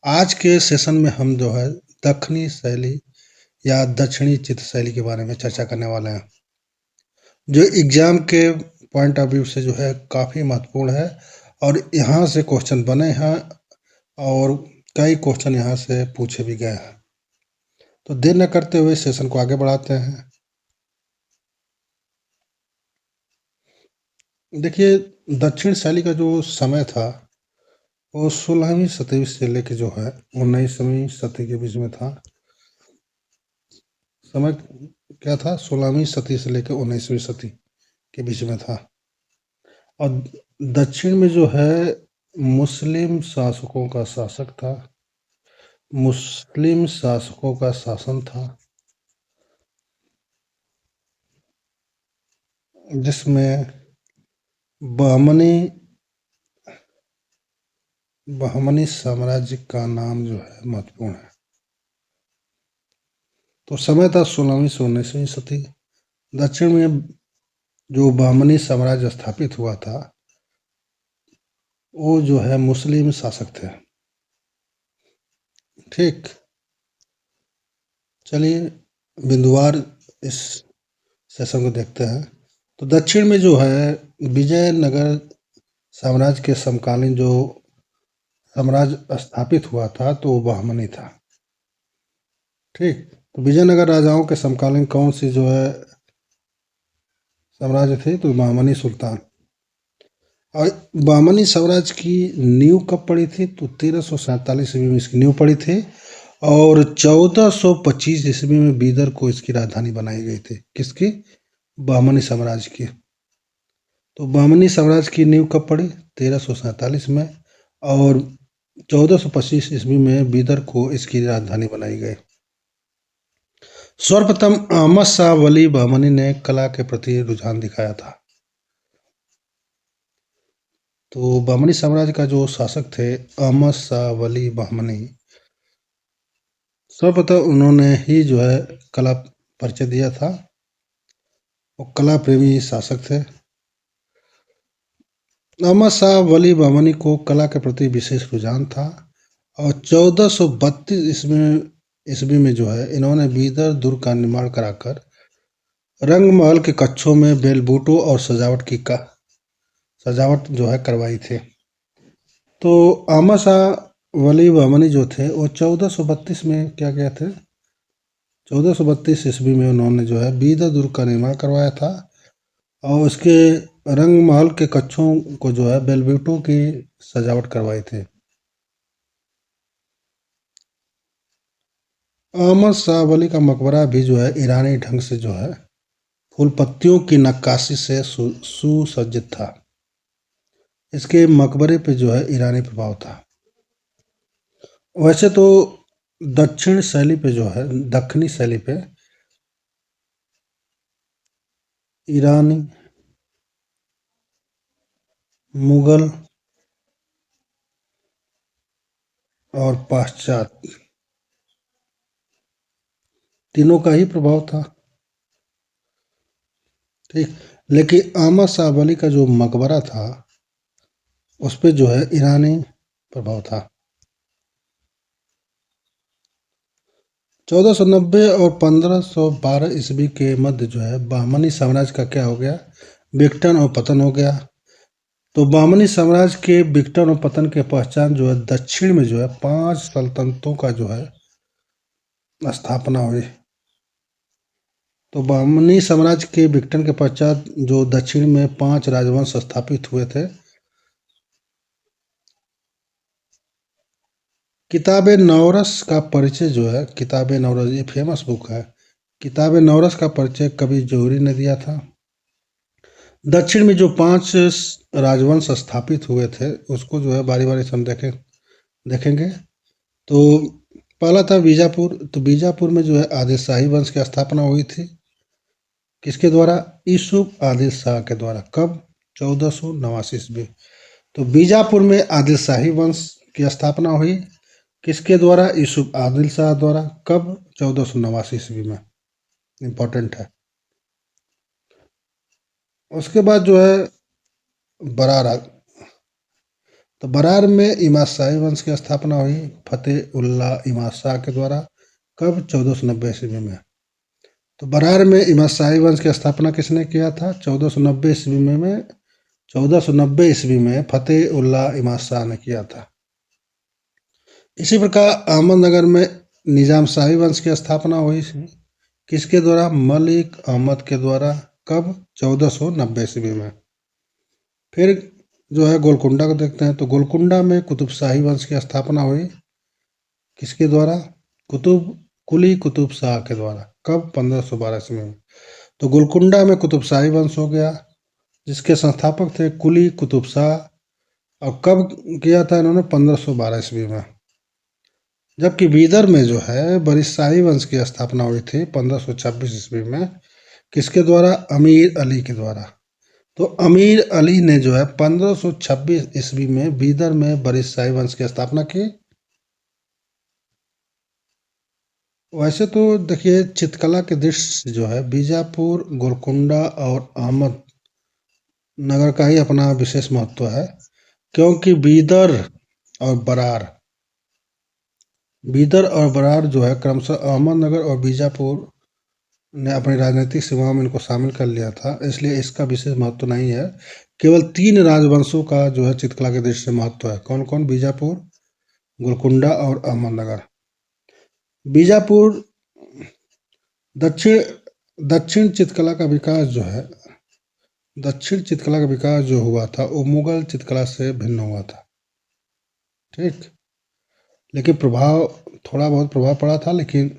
आज के सेशन में हम जो है दक्षिणी शैली या दक्षिणी चित्र शैली के बारे में चर्चा करने वाले हैं, जो एग्जाम के पॉइंट ऑफ व्यू से जो है काफ़ी महत्वपूर्ण है और यहाँ से क्वेश्चन बने हैं और कई क्वेश्चन यहाँ से पूछे भी गए हैं। तो देर न करते हुए सेशन को आगे बढ़ाते हैं। देखिए, दक्षिण शैली का जो समय था वो 16वीं सदी से लेकर जो है 19वीं सदी के बीच में था। समय क्या था? 16वीं सदी से लेकर 19वीं सदी के बीच में था। और दक्षिण में जो है मुस्लिम शासकों का शासक था, मुस्लिम शासकों का शासन था, जिसमें बहमनी बहमनी साम्राज्य का नाम जो है महत्वपूर्ण है। तो समय था 16वीं से 19वीं सदी। दक्षिण में जो बहमनी साम्राज्य स्थापित हुआ था वो जो है मुस्लिम शासक थे। ठीक, चलिए बिंदुवार इस सेशन को देखते हैं। तो दक्षिण में जो है विजयनगर साम्राज्य के समकालीन जो साम्राज्य स्थापित हुआ था तो वो बहमनी था। ठीक, तो विजयनगर राजाओं के समकालीन कौन सी जो है साम्राज्य थे? तो बहमनी सुल्तान। और बहमनी साम्राज्य की नींव कब पड़ी थी? तो 1347 ईस्वी में इसकी नींव पड़ी थी और 1425 ईस्वी में बीदर को इसकी राजधानी बनाई गई थी। किसकी? बहमनी साम्राज्य की। तो बहमनी साम्राज्य की नींव कब पड़ी? 1347 में और 1425 ईस्वी में बीदर को इसकी राजधानी बनाई गई। सर्वप्रथम अहमद शाह वली बहमनी ने कला के प्रति रुझान दिखाया था। तो बहमनी साम्राज्य का जो शासक थे अहमद शाह वली बहमनी, सर्वप्रथम उन्होंने ही जो है कला परिचय दिया था। वो कला प्रेमी शासक थे। अहमद शाह वली बहमनी को कला के प्रति विशेष रुझान था और 1432 ईस्वी में जो है इन्होंने बीदर दुर्ग का निर्माण कराकर रंगमहल के कक्षों में बेलबूटों और सजावट जो है करवाई थी। तो अहमद शाह वली बहमनी जो थे वो 1432 में क्या गए थे? 1432 ईस्वी में उन्होंने जो है बीदर दुर्ग का निर्माण करवाया था और उसके रंगमहल के कक्षों को जो है बेलबूटों की सजावट करवाई थी। अहमद शाह वली का मकबरा भी जो है ईरानी ढंग से जो है फूल पत्तियों की नक्काशी से सुसज्जित था। इसके मकबरे पे जो है ईरानी प्रभाव था। वैसे तो दक्षिण शैली पे जो है दक्षिणी शैली पे ईरानी, मुगल और पाश्चात्य तीनों का ही प्रभाव था। ठीक, लेकिन अहमद शाह वली का जो मकबरा था उस पर जो है ईरानी प्रभाव था। 1490 और 1512 ईस्वी के मध्य जो है बहमनी साम्राज्य का क्या हो गया? विघटन और पतन हो गया। तो बहमनी साम्राज्य के विघटन और पतन के पहचान जो है दक्षिण में जो है 5 सल्तनतों का जो है स्थापना हुई। तो बहमनी साम्राज्य के विघटन के पश्चात जो दक्षिण में 5 राजवंश स्थापित हुए थे। किताब नवरस का परिचय जो है, किताब नवरस ये फेमस बुक है। किताब नवरस का परिचय कवि जोहरी ने दिया था। दक्षिण में जो 5 राजवंश स्थापित हुए थे उसको जो है बारी बारी से हम देखेंगे। तो पहला था बीजापुर। तो बीजापुर में जो है आदिल शाही वंश की स्थापना हुई थी। किसके द्वारा? यूसुफ आदिल शाह के द्वारा। कब? 1489 ईस्वी। तो बीजापुर में आदिल शाही वंश की स्थापना हुई। किसके द्वारा? यूसुफ आदिल शाह द्वारा। कब? 1489 ईस्वी में। इम्पोर्टेंट है। उसके बाद जो है बरारा। तो बरार में इमाद शाही वंश की स्थापना हुई फतेह उल्लाह इमाद शाह के द्वारा। कब? 1490 ईस्वी में। तो बरार में इमाद शाही वंश की स्थापना किसने किया था? 1490 ईस्वी में फतेह उल्लाह इमाद शाह ने किया था। इसी प्रकार अहमदनगर में निजाम शाही वंश की स्थापना हुई किसके द्वारा? मलिक अहमद के द्वारा। कब? 1490 ईस्वी में। फिर जो है गोलकुंडा को देखते हैं। तो गोलकुंडा में कुतुब शाही वंश की स्थापना हुई किसके द्वारा? कुली कुतुब शाह के द्वारा। कब? 1512 ईस्वी में। तो गोलकुंडा में कुतुब शाही वंश हो गया, जिसके संस्थापक थे कुली कुतुब शाह। और कब किया था इन्होंने? 1512 ईस्वी में। जबकि बीदर में जो है बड़ी शाही वंश की स्थापना हुई थी 1526 ईस्वी में। किसके द्वारा? अमीर अली के द्वारा। तो अमीर अली ने जो है 1526 ईस्वी में बीदर में बड़ी शाही वंश की स्थापना की। वैसे तो देखिए चित्रकला के दृश्य जो है बीजापुर, गोलकुंडा और अहमद नगर का ही अपना विशेष महत्व है, क्योंकि बीदर और बरार जो है क्रमशः अहमदनगर और बीजापुर ने अपनी राजनीतिक सीमाओं में इनको शामिल कर लिया था, इसलिए इसका विशेष महत्व नहीं है। केवल 3 राजवंशों का जो है चित्रकला के दृष्टि से महत्व है। कौन कौन? बीजापुर, गोलकुंडा और अहमदनगर। बीजापुर दक्षिण चित्रकला का विकास जो हुआ था वो मुगल चित्रकला से भिन्न हुआ था। ठीक, लेकिन थोड़ा बहुत प्रभाव पड़ा था, लेकिन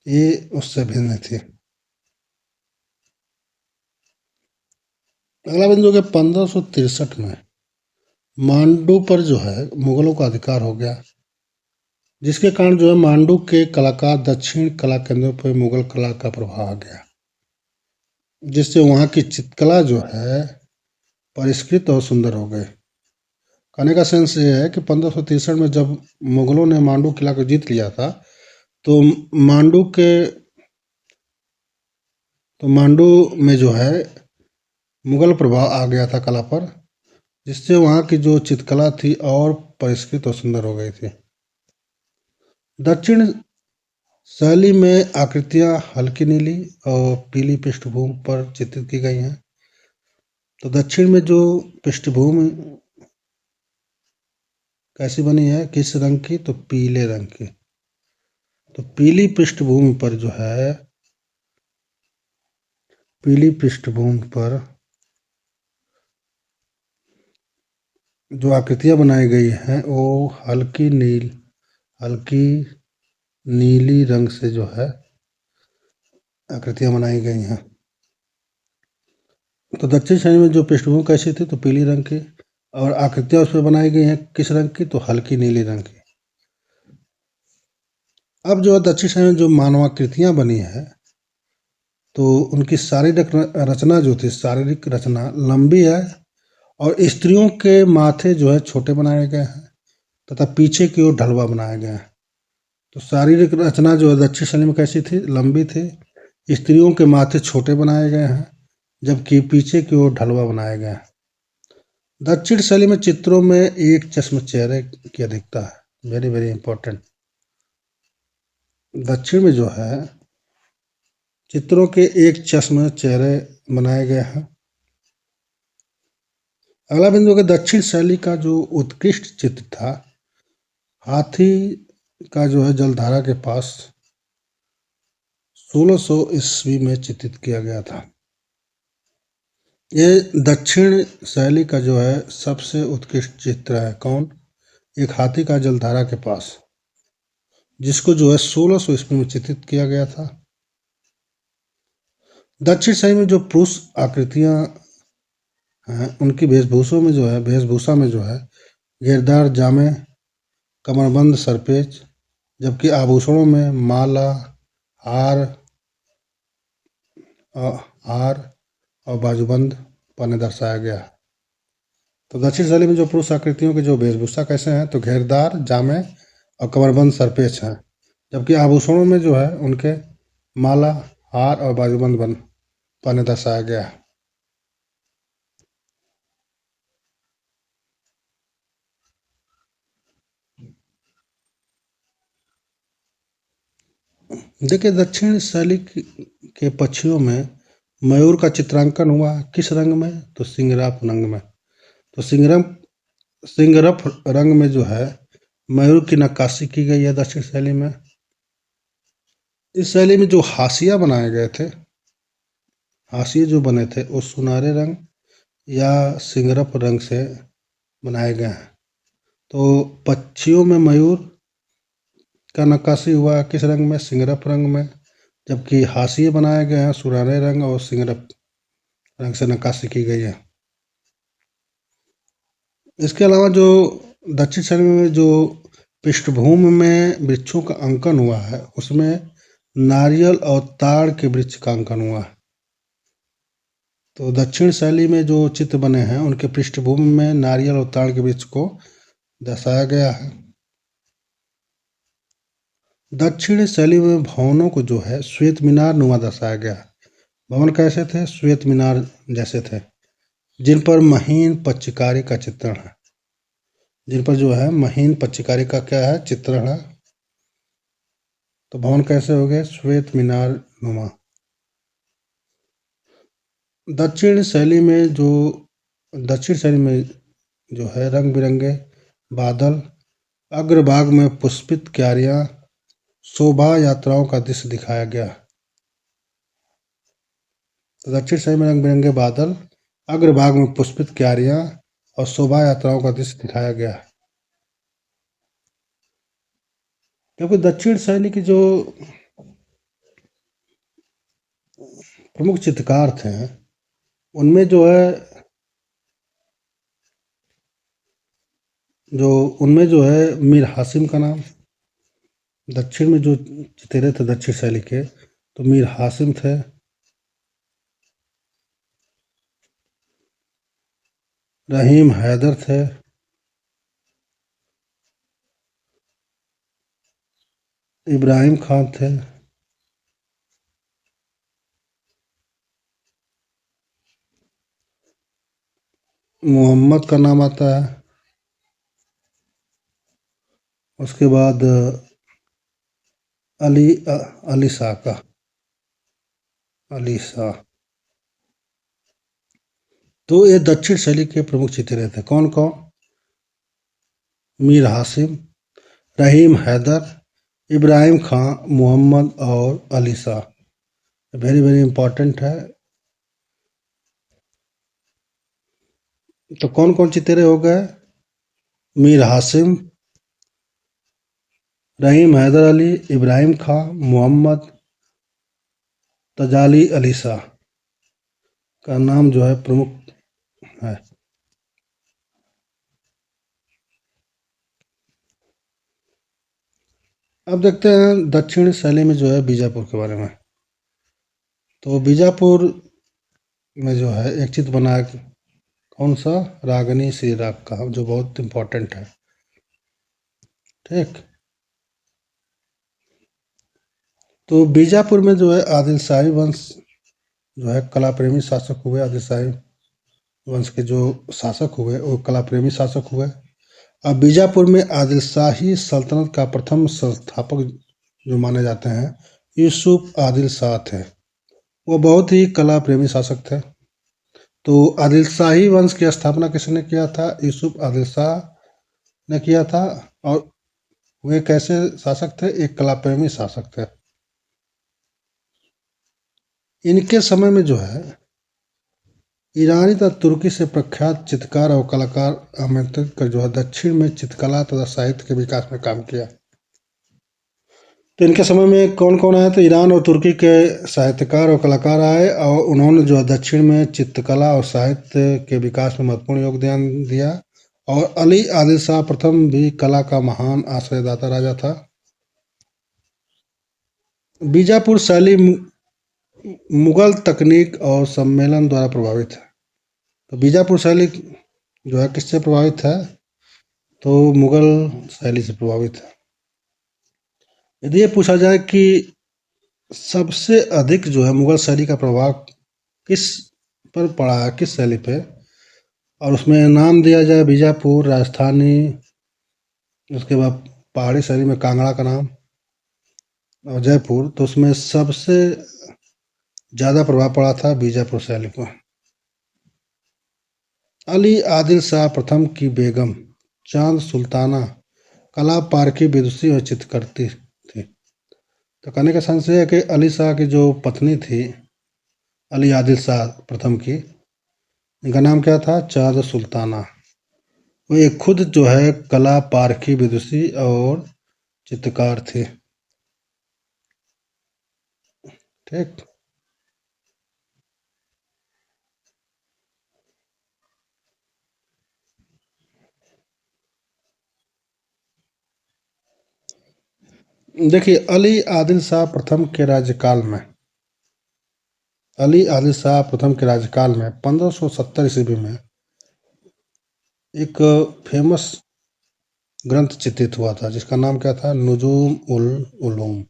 ये उससे भिन्न थी। अगला बिंदु के 1563 में मांडू पर जो है मुगलों का अधिकार हो गया, जिसके कारण जो है मांडू के कलाकार दक्षिण कला केंद्रों पर मुगल कला का प्रभाव आ गया, जिससे वहाँ की चित्रकला जो है परिष्कृत और सुंदर हो गई। कहने का सेंस ये है कि 1563 में जब मुगलों ने मांडू किला को जीत लिया था, तो मांडू में जो है मुगल प्रभाव आ गया था कला पर, जिससे वहाँ की जो चित्रकला थी और परिष्कृत और सुंदर हो गई थी। दक्षिण शैली में आकृतियाँ हल्की नीली और पीली पृष्ठभूमि पर चित्रित की गई हैं। तो दक्षिण में जो पृष्ठभूमि कैसी बनी है, किस रंग की? तो पीले रंग की। तो पीली पृष्ठभूमि पर जो आकृतियां बनाई गई हैं वो हल्की नीली रंग से जो है आकृतियां बनाई गई हैं। तो दक्षिण शैली में जो पृष्ठभूमि कैसी थी? तो पीली रंग की, और आकृतियां उस पर बनाई गई हैं किस रंग की? तो हल्की नीली रंग की। अब जो दक्षिण शैली में जो मानवाकृतियां बनी है, तो उनकी शारीरिक रचना लंबी है, और स्त्रियों के माथे जो है छोटे बनाए गए हैं तथा पीछे की ओर ढलवा बनाया गया है। तो शारीरिक रचना जो है दक्षिण शैली में कैसी थी? लंबी थी। स्त्रियों के माथे छोटे बनाए गए हैं, जबकि पीछे की ओर ढलवा बनाया गया है। दक्षिण शैली में चित्रों में एक चश्म चेहरे की अधिकता है। Very very important. दक्षिण में जो है चित्रों के एक चश्म चेहरे बनाए गए हैं। अगला बिंदु है दक्षिण शैली का जो उत्कृष्ट चित्र था, हाथी का जो है जलधारा के पास 1600 ईस्वी में चित्रित किया गया था। ये दक्षिण शैली का जो है सबसे उत्कृष्ट चित्र है। कौन? एक हाथी का जलधारा के पास, जिसको जो है 1600 ईस्वी में चित्रित किया गया था। दक्षिण शैली में जो पुरुष आकृतियां हैं, उनकी वेशभूषा में जो है घेरदार जामे, कमरबंद सरपेच, जबकि आभूषणों में माला, हार और बाजूबंद पन्ने दर्शाया गया। तो दक्षिण शैली में जो पुरुष आकृतियों की जो वेशभूषा कैसे हैं? तो घेरदार जामे और कमरबंद सरपेच हैं, जबकि आभूषणों में जो है उनके माला, हार और बाजूबंद पन्ने दर्शाया गया है। देखिए, दक्षिण शैली के पक्षियों में मयूर का चित्रांकन हुआ किस रंग में? तो सिंगराफ रंग में। तो सिंगरफ रंग में जो है मयूर की नक्काशी की गई है दक्षिण शैली में। इस शैली में जो हाशिया बनाए गए थे, हाशिए जो बने थे वो सुनहरे रंग या सिंगरफ रंग से बनाए गए हैं। तो पक्षियों में मयूर का नक्काशी हुआ किस रंग में? सिंगरफ रंग में। जबकि हाशिए बनाए गए हैं सुनहरे रंग और सिंगरफ रंग से नक्काशी की गई है। इसके अलावा जो दक्षिण शैली में जो पृष्ठभूमि में वृक्षों का अंकन हुआ है उसमें नारियल और ताड़ के वृक्ष का अंकन हुआ है। तो दक्षिण शैली में जो चित्र बने हैं उनके पृष्ठभूमि में नारियल और ताड़ के वृक्ष को दर्शाया गया है। दक्षिण शैली में भवनों को जो है श्वेत मीनार नुमा दर्शाया गया है। भवन कैसे थे? श्वेत मीनार जैसे थे, जिन पर महीन पच्चीकारी का चित्रण है। जिन पर जो है महीन पच्चीकारी का क्या है? चित्रण है। तो भवन कैसे हो गए? श्वेत मीनार नुमा। दक्षिण शैली में जो है रंग बिरंगे बादल, अग्रभाग में पुष्पित क्यारियां, शोभा यात्राओं का दृश्य दिखाया गया। तो दक्षिण शैली में रंग बिरंगे बादल, अग्रभाग में पुष्पित क्यारियां और शोभा यात्राओं का दृश्य दिखाया गया। क्योंकि दक्षिण शैली की जो प्रमुख चित्रकार थे उनमें जो है मीर हासिम का नाम। दक्षिण में जो चितेरे थे दक्षिण शैली के, तो मीर हासिम थे, रहीम हैदर थे, इब्राहिम खान थे, मोहम्मद का नाम आता है। उसके बाद अली शाह का, अली शाह। तो ये दक्षिण शैली के प्रमुख चित्रे थे। कौन कौन? मीर हासिम, रहीम हैदर, इब्राहिम खां, मोहम्मद और Ali Shah. Very very important है। तो कौन कौन चितेरे हो गए? मीर हासिम, रहीम हैदर अली, इब्राहिम खां, मोहम्मद, तजाली अली शाह का नाम जो है प्रमुख है। अब देखते हैं दक्षिण शैली में जो है बीजापुर के बारे में। तो बीजापुर में जो है एक चित्र बना है, कौन सा? रागनी श्री राग का, जो बहुत इम्पोर्टेंट है। ठीक। तो बीजापुर में जो है आदिल शाही वंश जो है कला प्रेमी शासक हुए। आदिल शाही वंश के जो शासक हुए वो कला प्रेमी शासक हुए। अब बीजापुर में आदिल शाही सल्तनत का प्रथम संस्थापक जो माने जाते हैं यूसुफ आदिल शाह थे। वो बहुत ही कला प्रेमी शासक थे। तो आदिल शाही वंश की स्थापना किसने किया था? यूसुफ आदिल शाह ने किया था। और वे कैसे शासक थे? एक कला प्रेमी शासक थे। इनके समय में जो है ईरानी तथा तुर्की से प्रख्यात चित्रकार और कलाकार आमंत्रित कर जो है दक्षिण में चित्रकला तथा साहित्य के विकास में काम किया। तो इनके समय में कौन कौन आए? तो ईरान और तुर्की के साहित्यकार और कलाकार आए और उन्होंने जो है दक्षिण में चित्रकला और साहित्य के विकास में महत्वपूर्ण योगदान दिया। और अली आदिल शाह प्रथम भी कला का महान आश्रयदाता राजा था। बीजापुर शैली मुगल तकनीक और सम्मेलन द्वारा प्रभावित है। तो बीजापुर शैली जो है किससे प्रभावित है? तो मुगल शैली से प्रभावित है। यदि ये पूछा जाए कि सबसे अधिक जो है मुगल शैली का प्रभाव किस पर पड़ा है, किस शैली पे, और उसमें नाम दिया जाए बीजापुर, राजस्थानी, उसके बाद पहाड़ी शैली में कांगड़ा का नाम, और जयपुर, तो उसमें सबसे ज़्यादा प्रभाव पड़ा था बीजापुर शैली पर। अली आदिल शाह प्रथम की बेगम चांद सुल्ताना कला पारखी विदुषी और चित्रकर्ती थी। तो कहने का सेंस ये है कि अली शाह की जो पत्नी थी, अली आदिल शाह प्रथम की, इनका नाम क्या था? चांद सुल्ताना। वो एक खुद जो है कला पारखी विदुषी और चित्रकार थे। ठीक। देखिए, अली आदिल शाह प्रथम के राज्यकाल में, अली आदिल शाह प्रथम के राज्यकाल में 1570 ईस्वी में एक फेमस ग्रंथ चित्रित हुआ था, जिसका नाम क्या था? नुजूम उल उलूम।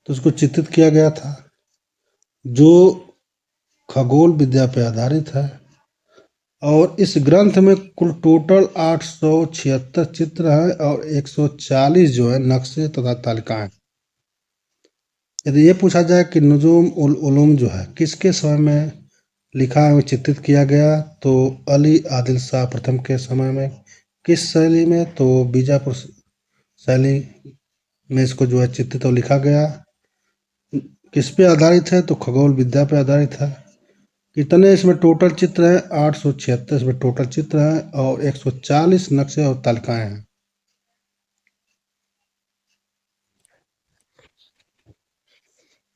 तो उसको चित्रित किया गया था, जो खगोल विद्या पर आधारित है। और इस ग्रंथ में कुल टोटल 876 चित्र हैं और 140 जो है नक्शे तथा तालिकाएं। यदि ये पूछा जाए कि नुजूम उल उलूम जो है किसके समय में लिखा एवं चित्रित किया गया, तो अली आदिल शाह प्रथम के समय में। किस शैली में? तो बीजापुर शैली में इसको जो है चित्रित और लिखा गया। किस पे आधारित है? तो खगोल विद्या पे आधारित है। कितने इसमें टोटल चित्र हैं? 876 इसमें टोटल चित्र हैं और 140 नक्शे और तालिकाएं हैं।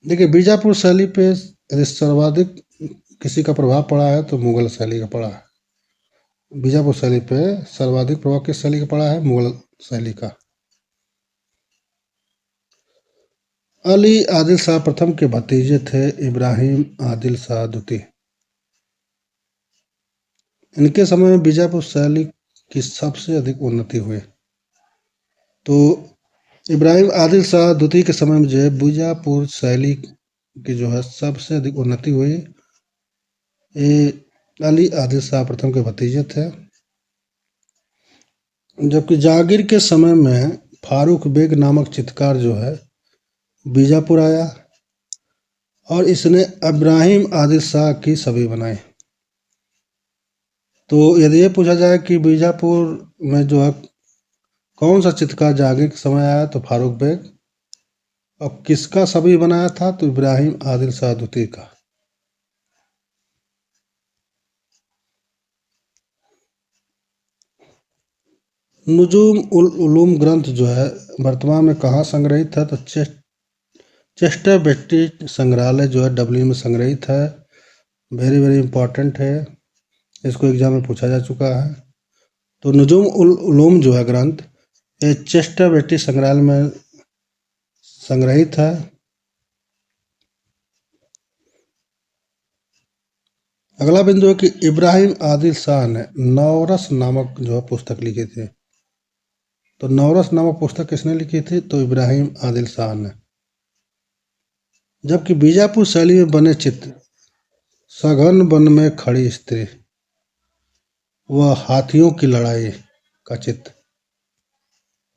देखिए, बीजापुर शैली पे यदि सर्वाधिक किसी का प्रभाव पड़ा है तो मुगल शैली का पड़ा है। बीजापुर शैली पे सर्वाधिक प्रभाव किस शैली का पड़ा है? मुगल शैली का। अली आदिल शाह प्रथम के भतीजे थे इब्राहिम आदिल शाह द्वितीय। इनके समय में बीजापुर शैली की सबसे अधिक उन्नति हुई। तो इब्राहिम आदिल शाह द्वितीय के समय में जो है बीजापुर शैली की जो है सबसे अधिक उन्नति हुई। ये अली आदिल शाह प्रथम के भतीजे थे। जबकि जहांगीर के समय में फारूक बेग नामक चित्रकार जो है बीजापुर आया और इसने इब्राहिम आदिल शाह की छवि बनाई। तो यदि ये पूछा जाए कि बीजापुर में जो है कौन सा चित्रकार जहांगीर के समय आया, तो फारूक बेग। और किसका छवि बनाया था? तो इब्राहिम आदिल शाह द्वितीय का। नुजूम उल उलूम ग्रंथ जो है वर्तमान में कहाँ संग्रहित है? तो चेस्टर बेट्टी संग्रहालय जो है डब्लिन में संग्रहित है। वेरी वेरी इंपॉर्टेंट है, इसको एग्जाम में पूछा जा चुका है। तो नुजूम उल उलूम जो है ग्रंथ, ये चेस्टर बेट्टी संग्रहालय में संग्रहित है। अगला बिंदु है कि इब्राहिम आदिल शाह ने नौरस नामक जो है पुस्तक लिखी थी। तो नौरस नामक पुस्तक किसने लिखी थी? तो इब्राहिम आदिल शाह ने। जबकि बीजापुर शैली में बने चित्र सघन वन में खड़ी स्त्री व हाथियों की लड़ाई का चित्र,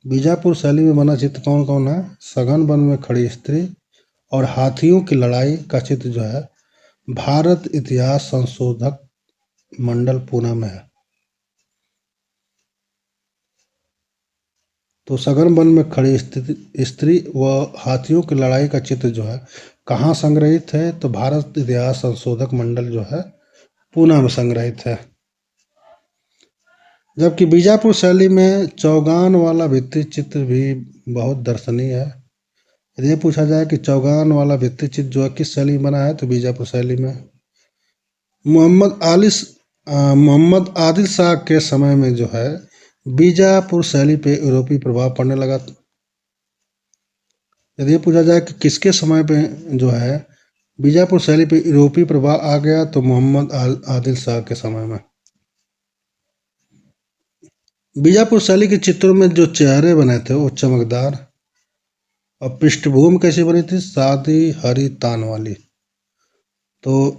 बीजापुर शैली में बना चित्र कौन कौन है? सघन वन में खड़ी स्त्री और हाथियों की लड़ाई का चित्र जो है भारत इतिहास संशोधक मंडल पूना में है। तो सघन वन में खड़ी स्त्री व हाथियों की लड़ाई का चित्र जो है कहाँ संग्रहित है? तो भारत इतिहास संशोधक मंडल जो है पूना में संग्रहित है। जबकि बीजापुर शैली में चौगान वाला भित्ति चित्र भी बहुत दर्शनीय है। यदि ये पूछा जाए कि चौगान वाला भित्ति चित्र जो है किस शैली में बना है, तो बीजापुर शैली में। मोहम्मद आदिल शाह के समय में जो है बीजापुर शैली पे यूरोपीय प्रभाव पड़ने लगा। यदि ये पूछा जाए कि किसके समय पे जो है बीजापुर शैली पे यूरोपीय प्रभाव आ गया, तो मोहम्मद आदिल शाह के समय में। बीजापुर शैली के चित्रों में जो चेहरे बने थे वो चमकदार और पृष्ठभूमि कैसी बनी थी? सादी हरी तान वाली। तो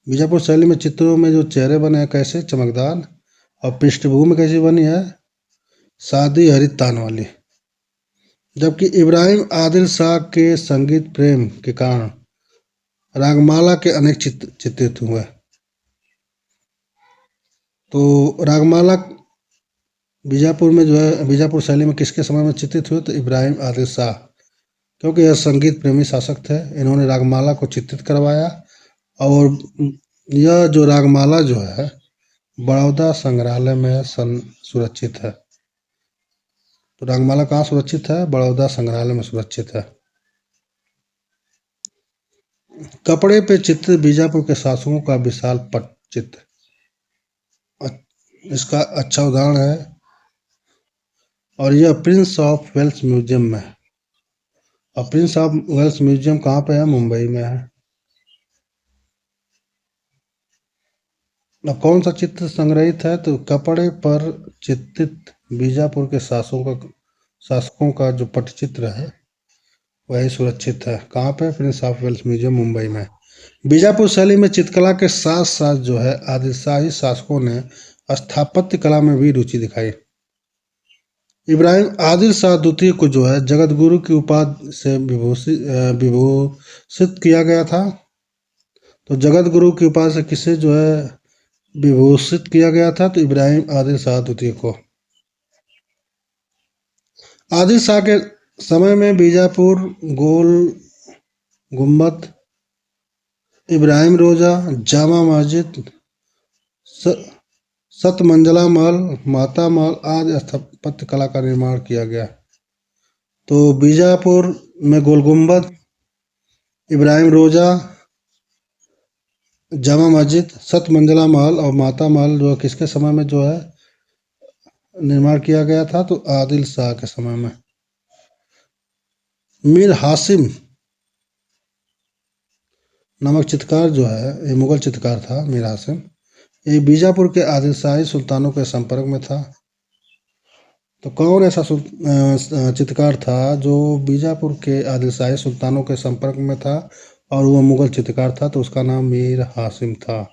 बीजापुर शैली में चित्रों में जो चेहरे बने हैं कैसे? चमकदार। और पृष्ठभूमि कैसी बनी है? शादी हरी तानवाली। जबकि इब्राहिम आदिल शाह के संगीत प्रेम के कारण रागमाला के अनेक चित्रित हुए। तो रागमाला बीजापुर में जो है बीजापुर शैली में किसके समय में चित्रित हुए, तो इब्राहिम आदिल शाह, क्योंकि यह संगीत प्रेमी शासक थे। इन्होंने रागमाला को चित्रित करवाया और यह जो रागमाला जो है बड़ौदा संग्रहालय में सुरक्षित है। तो रागमाला कहाँ सुरक्षित है, बड़ौदा संग्रहालय में सुरक्षित है। कपड़े पे चित्र बीजापुर के शासकों का विशाल पटचित्र इसका अच्छा उदाहरण है और यह प्रिंस ऑफ वेल्स म्यूजियम में है। और प्रिंस ऑफ वेल्स म्यूजियम कहाँ पे है, मुंबई में है। अब कौन सा चित्र संग्रहित है, तो कपड़े पर चित्रित बीजापुर के शासकों का जो पटचित्र है वही सुरक्षित है। कहाँ पे, Prince of Wales museum Mumbai में। बीजापुर शैली में चित्रकला के साथ साथ जो है आदिलशाही शासकों ने स्थापत्य कला में भी रुचि दिखाई। इब्राहिम आदिल शाह द्वितीय को जो है जगत गुरु की उपाधि से विभूषित किया गया था। तो जगत गुरु की उपाधि से किसे जो है विभूषित किया गया था, तो इब्राहिम आदिल शाह द्वितीय को। आदिल शाह के समय में बीजापुर गोल गुम्बद, इब्राहिम रोजा, जामा मस्जिद, सतमंजला महल, माता महल आदि स्थापत्य कला का निर्माण किया गया। तो बीजापुर में गोल गुम्बद, इब्राहिम रोजा, जामा मस्जिद, सतमंजला महल और माता महल जो किसके समय में जो है निर्माण किया गया था, तो आदिल शाह के समय में। मीर हासिम नामक चित्रकार जो है, ये मुगल चित्रकार था मीर हासिम। ये बीजापुर के आदिलशाही सुल्तानों के संपर्क में था। तो कौन ऐसा चित्रकार था जो बीजापुर के आदिलशाही सुल्तानों के संपर्क में था और वो मुगल चित्रकार था, तो उसका नाम मीर हासिम था।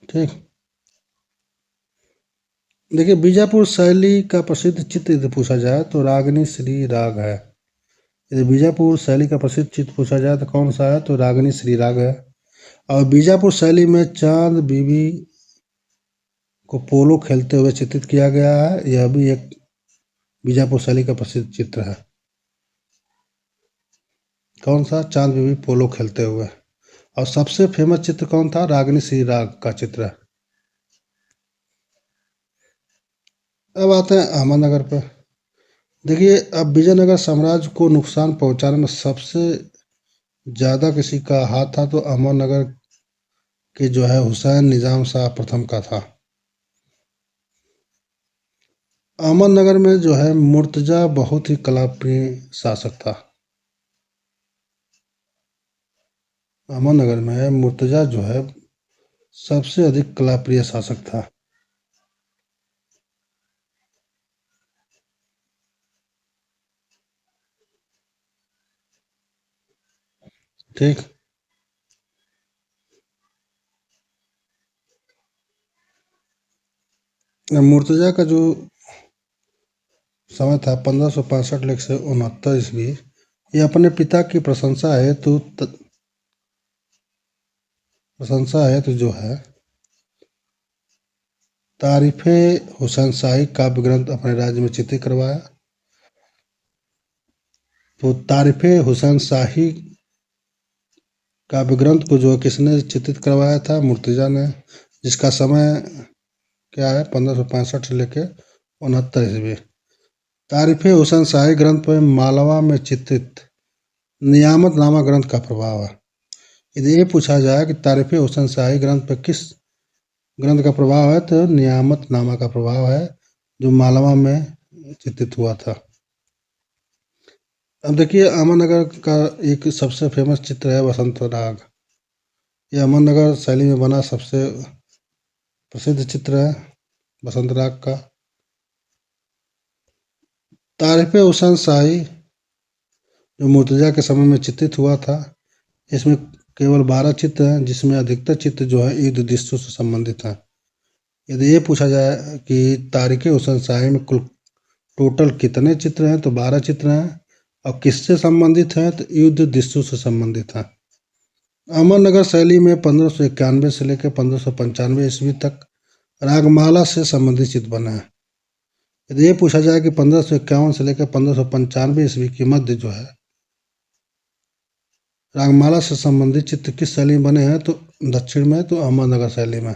ठीक, देखिए बीजापुर शैली का प्रसिद्ध चित्र यदि पूछा जाए तो रागिनी श्री राग है। यदि बीजापुर शैली का प्रसिद्ध चित्र पूछा जाए तो कौन सा है, तो रागिनी श्री राग है। और बीजापुर शैली में चांद बीबी को पोलो खेलते हुए चित्रित किया गया है। यह भी एक बीजापुर शैली का प्रसिद्ध चित्र है। कौन सा, चांद बीबी पोलो खेलते हुए। और सबसे फेमस चित्र कौन था, रागिनी श्री राग का चित्र है। अब आते हैं अहमदनगर पे। देखिए अब विजयनगर साम्राज्य को नुकसान पहुंचाने में सबसे ज्यादा किसी का हाथ था, तो अहमदनगर के जो है हुसैन निजाम शाह प्रथम का था। अहमदनगर में जो है मुर्तजा बहुत ही कलाप्रिय शासक था। अहमदनगर में मुर्तजा जो है सबसे अधिक कलाप्रिय शासक था। ठीक, मुर्तजा का जो समय था 1565 से 69 ईस्वी, ये अपने पिता की प्रशंसा है तो जो है तारीफे हुसैन शाही काव्य ग्रंथ अपने राज्य में चित्रित करवाया। तो तारीफे हुसैन शाही काव्य ग्रंथ को जो किसने चित्रित करवाया था, मुर्तजा ने, जिसका समय क्या है 1565 से लेकर 69 ईस्वी। तारीफे हुसैन शाही ग्रंथ पर मालवा में चित्रित नियामत नामा ग्रंथ का प्रभाव है। यदि ये पूछा जाए कि तारीफे हुसैन शाही ग्रंथ पर किस ग्रंथ का प्रभाव है, तो नियामत नामा का प्रभाव है जो मालवा में चित्रित हुआ था। अब देखिए अहमदनगर का एक सबसे फेमस चित्र है वसंत राग। ये अहमदनगर शैली में बना सबसे प्रसिद्ध चित्र है वसंत राग का। तारीफे हुसैन शाही जो मुर्तजा के समय में चित्रित हुआ था, इसमें केवल 12 चित्र हैं, जिसमें अधिकतर चित्र जो है ईद उद्देश्यों से संबंधित हैं। यदि ये पूछा जाए कि तारिक हुसैन शाही में कुल टोटल कितने चित्र हैं, तो 12 चित्र हैं। और किससे संबंधित हैं, तो युद्ध दृश्यों से संबंधित हैं। अमरनगर शैली में 1591 से लेकर 1595 ईस्वी तक रागमाला से संबंधित चित्र बने हैं। यदि ये पूछा जाए कि 1551 से लेकर 1595 ईस्वी के मध्य जो है रागमाला से संबंधित चित्र किस शैली में बने हैं, तो दक्षिण में, तो अहमदनगर शैली में।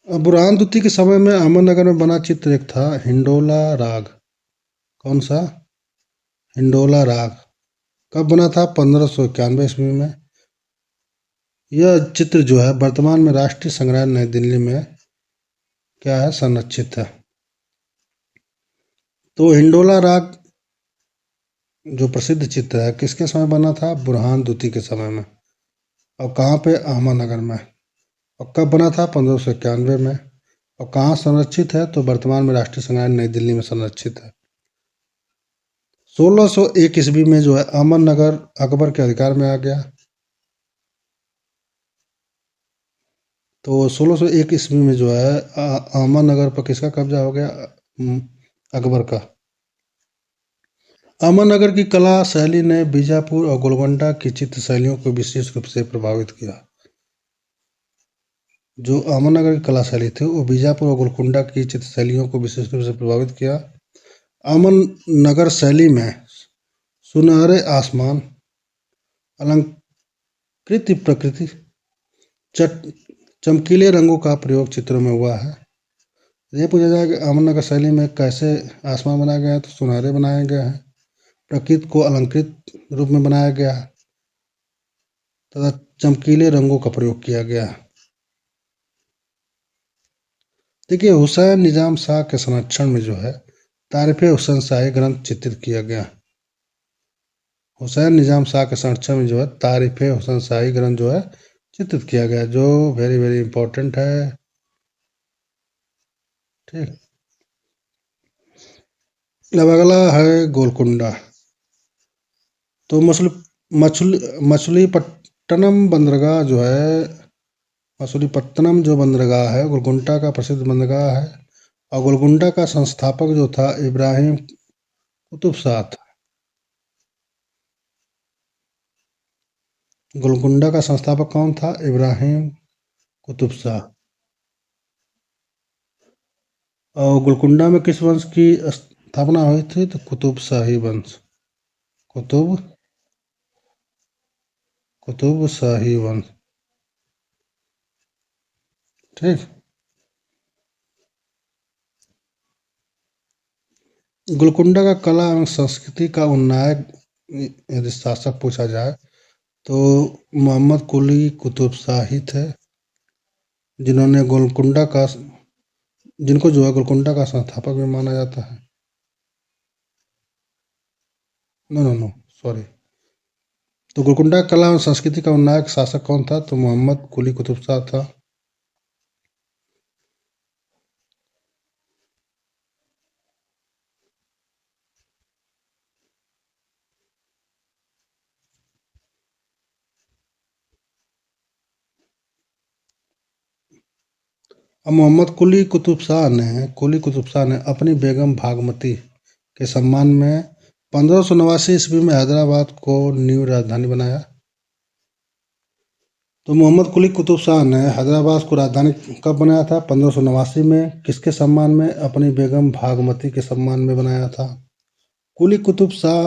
अब बुरहान द्वितीय के समय में अहमदनगर में बना चित्र एक था हिंडोला राग। कौन सा? हिंडोला राग। कब बना था? 1591 ईस्वी में। यह चित्र जो है वर्तमान में राष्ट्रीय संग्रहालय नई दिल्ली में क्या है, संरक्षित है। तो हिंडोला राग जो प्रसिद्ध चित्र है किसके समय बना था? बुरहान द्वितीय के समय में। और कहाँ पे? अहमदनगर में। और कब बना था? 1591 में। और कहाँ संरक्षित है? तो वर्तमान में राष्ट्रीय संग्रहालय नई दिल्ली में संरक्षित है। 1601 ईस्वी में जो है अहमदनगर अकबर के अधिकार में आ गया। तो 1601 ईस्वी में जो है अहमदनगर पर किसका कब्जा हो गया? अकबर का। अहमदनगर की कला शैली ने बीजापुर और गोलकुंडा की चित्र शैलियों को विशेष रूप से प्रभावित किया। जो अहमदनगर की कला शैली थी वो बीजापुर और गोलकुंडा की चित्र शैलियों को विशेष रूप से प्रभावित किया। अहमदनगर शैली में सुनहरे आसमान, अलंकृत प्रकृति, चमकीले रंगों का प्रयोग चित्रों में हुआ है। ये पूछा जाए कि अहमदनगर शैली में कैसे आसमान बनाया गया है, तो सुनहरे बनाए गए हैं। प्रकृति को अलंकृत रूप में बनाया गया है तथा चमकीले रंगों का प्रयोग किया गया है। देखिए, हुसैन निजाम शाह के संरक्षण में जो है तारीफ हुसैन शाही ग्रंथ चित्रित किया गया। हुसैन निजाम शाह के संरक्षण में जो है तारीफ हुसैन शाही ग्रंथ जो है चित्रित किया गया, जो वेरी वेरी इंपॉर्टेंट है। ठीक। अब अगला है गोलकुंडा। तो मछलीपट्टनम बंदरगाह जो है, मछलीपट्टनम जो बंदरगाह है गोलकुंडा का प्रसिद्ध बंदरगाह है। और गोलकुंडा का संस्थापक जो था इब्राहिम कुतुब शाह था। गोलकुंडा का संस्थापक कौन था? इब्राहिम कुतुब शाह। और गोलकुंडा में किस वंश की स्थापना हुई थी? तो कुतुब शाही वंश। कुतुब कुतुब शाही वंश। ठीक। गोलकुंडा का कला एवं संस्कृति का उन्नायक यदि शासक पूछा जाए तो मोहम्मद कुली कुतुब शाही थे, जिन्होंने गोलकुंडा का जिनको जो है गोलकुंडा का संस्थापक भी माना जाता है। No no no, sorry. तो गोलकुंडा कला एवं संस्कृति का उन्नायक शासक कौन था? तो मोहम्मद कुली कुतुब शाह था। अब मोहम्मद कुली कुतुब शाह ने अपनी बेगम भागमती के सम्मान में 1589 ईस्वी में हैदराबाद को न्यू राजधानी बनाया। तो मोहम्मद कुली कुतुब शाह ने हैदराबाद को राजधानी कब बनाया था? 1589 में। किसके सम्मान में? अपनी बेगम भागमती के सम्मान में बनाया था। कुली कुतुब शाह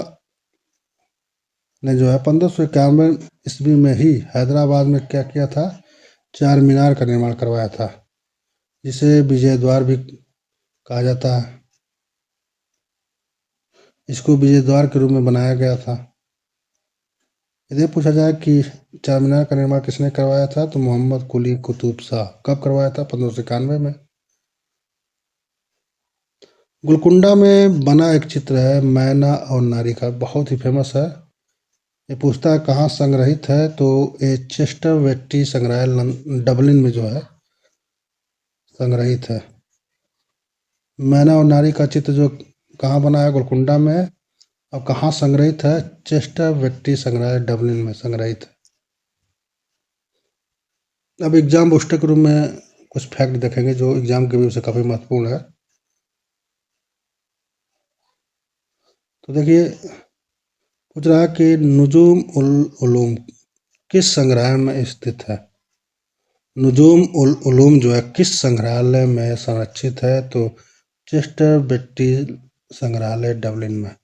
ने जो है 1591 ईस्वी में ही हैदराबाद में क्या किया था? चार मीनार का निर्माण करवाया था, जिसे विजय द्वार भी कहा जाता है। इसको विजय द्वार के रूप में बनाया गया था। यदि पूछा जाए कि चार मीनार का निर्माण किसने करवाया था, तो मोहम्मद कुली कुतुब शाह। कब करवाया था? 1591 में। गोलकुंडा में बना एक चित्र है मैना और नारी का, बहुत ही फेमस है। ये पूछता है कहाँ संग्रहित है, तो ये चेस्टर वेट्टी संग्रहालय डबलिन में जो है संग्रहित है। मैना और नारी का चित्र जो कहाँ बना है? गोलकुंडा में। और कहाँ संग्रहित है? चेस्टर वेट्टी संग्रहालय डबलिन में संग्रहित है। अब एग्जाम बूस्टर के रूप में कुछ फैक्ट देखेंगे जो एग्जाम के व्यू से काफ़ी महत्वपूर्ण है। तो देखिए, पूछ रहा है कि नुजूम उल उलूम किस संग्रहालय में स्थित है। नुजूम उल उलूम जो है किस संग्रहालय में संरक्षित है, तो चेस्टर बेट्टी संग्रहालय डबलिन में।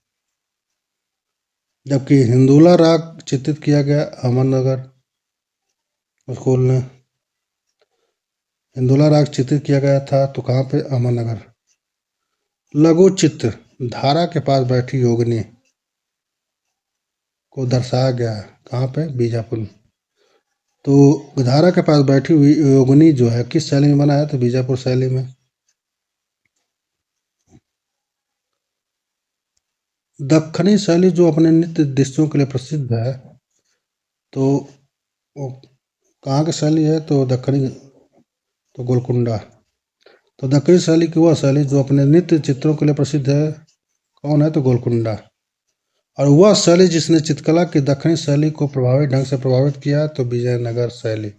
जबकि हिंदुला राग चित्रित किया गया अहमदनगर स्कूल ने। हिंदुला राग चित्रित किया गया था तो कहाँ पे, अहमदनगर। लघु चित्र धारा के पास बैठी योगिनी को दर्शाया गया है, कहाँ पे, बीजापुर। तो धारा के पास बैठी हुई योगिनी जो है किस शैली में बनाया, तो बीजापुर शैली में। दक्खनी शैली जो अपने नृत्य दृश्यों के लिए प्रसिद्ध है, तो वो कहाँ की शैली है, तो दक्खनी, तो गोलकुंडा। तो दक्खनी शैली की वह शैली जो अपने नृत्य चित्रों के लिए प्रसिद्ध है, कौन है, तो गोलकुंडा। और वह शैली जिसने चित्रकला की दक्खनी शैली को प्रभावी ढंग से प्रभावित किया, तो विजयनगर शैली।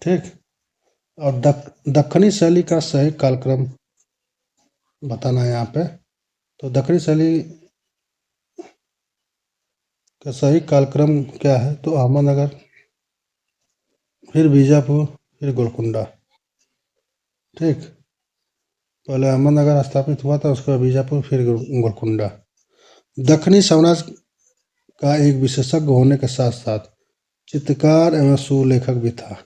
ठीक। और दक्खनी शैली का सही कालक्रम बताना है यहाँ पे। तो दक्खनी शैली का सही कालक्रम क्या है, तो अहमदनगर, फिर बीजापुर, फिर गोलकुंडा। ठीक। पहले अहमदनगर स्थापित हुआ था, उसके बाद बीजापुर, फिर गोलकुंडा। दक्खनी साम्राज्य का एक विशेषज्ञ होने के साथ साथ चित्रकार एवं सुलेखक भी था।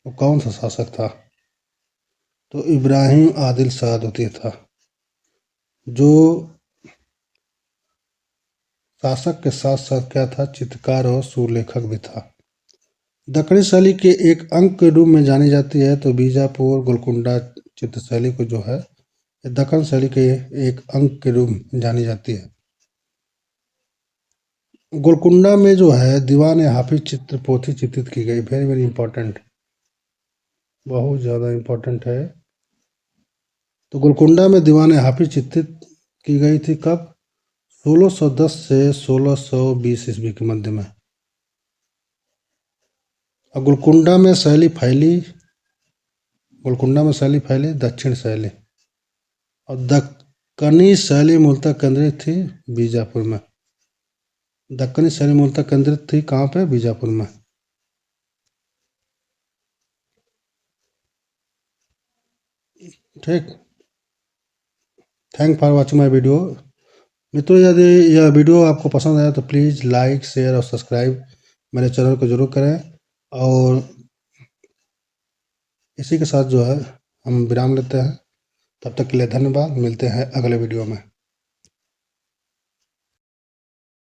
वो कौन सा शासक था, तो इब्राहिम आदिल सआदती था, जो शासक के साथ साथ क्या था, चित्रकार और सुलेखक भी था। दक्खनी शैली के एक अंक के रूप में जानी जाती है, तो बीजापुर गोलकुंडा चित्र शैली को जो है दक्कन शैली के एक अंक के रूप में जानी जाती है। गोलकुंडा में जो है दीवान हाफिज चित्र पोथी चित्रित की गई, वेरी वेरी इंपॉर्टेंट, बहुत ज़्यादा इंपॉर्टेंट है। तो गोलकुंडा में दीवान हाफिज चित्रित की गई थी कब, 1610 से 1620 ईस्वी के मध्य में। और गोलकुंडा में शैली फैली दक्षिण शैली। और दक्कनी शैली मूलतः केंद्रित थी बीजापुर में। दक्कनी शैली मूलतः केंद्रित थी कहाँ पे, बीजापुर में। ठीक। Thank for watching my video. मित्रों, यदि यह वीडियो आपको पसंद आया तो प्लीज़ लाइक, शेयर और सब्सक्राइब मेरे चैनल को जरूर करें। और इसी के साथ जो है हम विराम लेते हैं। तब तक के लिए धन्यवाद। मिलते हैं अगले वीडियो में।